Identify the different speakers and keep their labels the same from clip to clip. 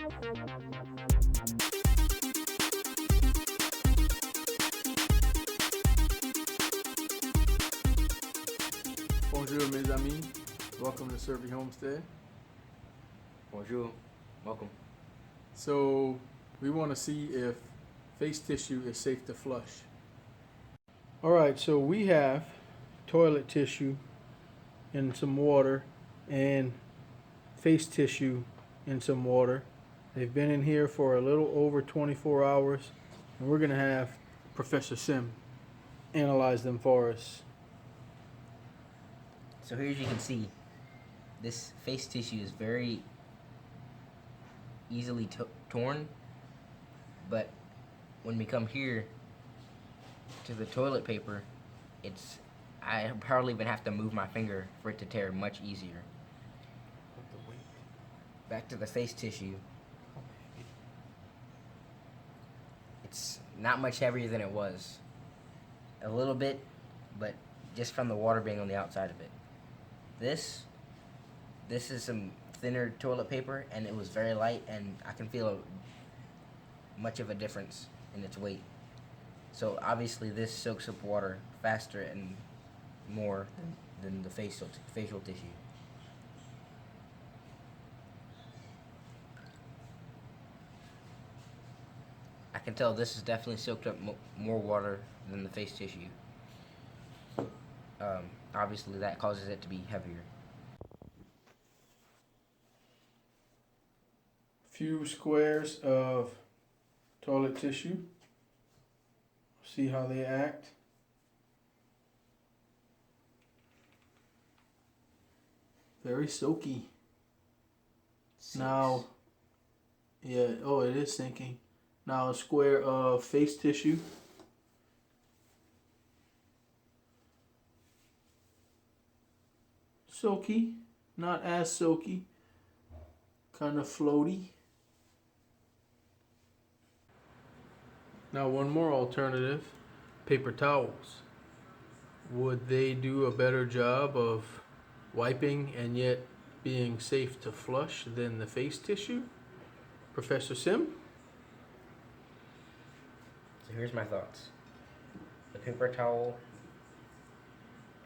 Speaker 1: Bonjour mes amis, welcome to SERVi Homestead.
Speaker 2: Bonjour, welcome.
Speaker 1: So we want to see if face tissue is safe to flush. Alright, so we have toilet tissue in some water and face tissue in some water. They've been in here for a little over 24 hours, and we're going to have Professor Sim analyze them for us.
Speaker 2: So here, as you can see, this face tissue is very easily torn, but when we come here to the toilet paper, I hardly even have to move my finger for it to tear much easier. Back to the face tissue. It's not much heavier than it was. A little bit, but just from the water being on the outside of it. This is some thinner toilet paper, and it was very light, and I can feel much of a difference in its weight. So obviously this soaks up water faster and more than the facial tissue. I can tell this has definitely soaked up more water than the face tissue. Obviously that causes it to be heavier.
Speaker 1: Few squares of toilet tissue. See how they act. Very soaky. Now, yeah, oh, it is sinking. Now a square of face tissue. Soaky, not as soaky, kind of floaty. Now one more alternative, paper towels. Would they do a better job of wiping and yet being safe to flush than the face tissue? Professor Sim?
Speaker 2: So here's my thoughts. The paper towel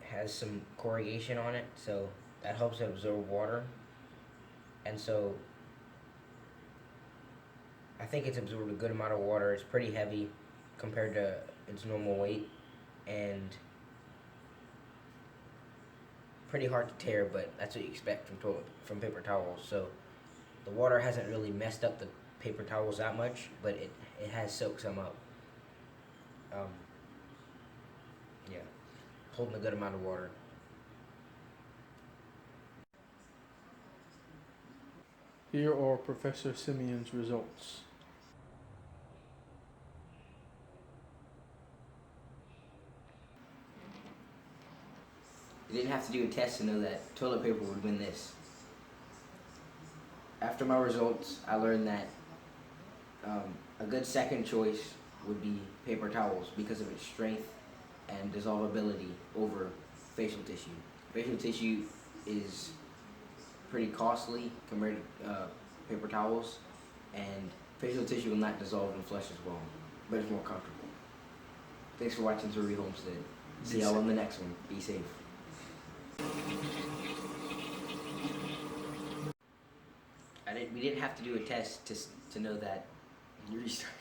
Speaker 2: has some corrugation on it, so that helps it absorb water. And so I think it's absorbed a good amount of water. It's pretty heavy compared to its normal weight, and pretty hard to tear, but that's what you expect from paper towels. So the water hasn't really messed up the paper towels that much, but it has soaked some up. Yeah, holding a good amount of water.
Speaker 1: Here are Professor Simeon's results.
Speaker 2: You didn't have to do a test to know that toilet paper would win this. After my results, I learned that a good second choice would be paper towels because of its strength and dissolvability over facial tissue. Facial tissue is pretty costly compared to paper towels, and facial tissue will not dissolve and flush as well, but it's more comfortable. Thanks for watching SERVi Homestead. See y'all on the next one. Be safe. We didn't have to do a test to know that. You restart.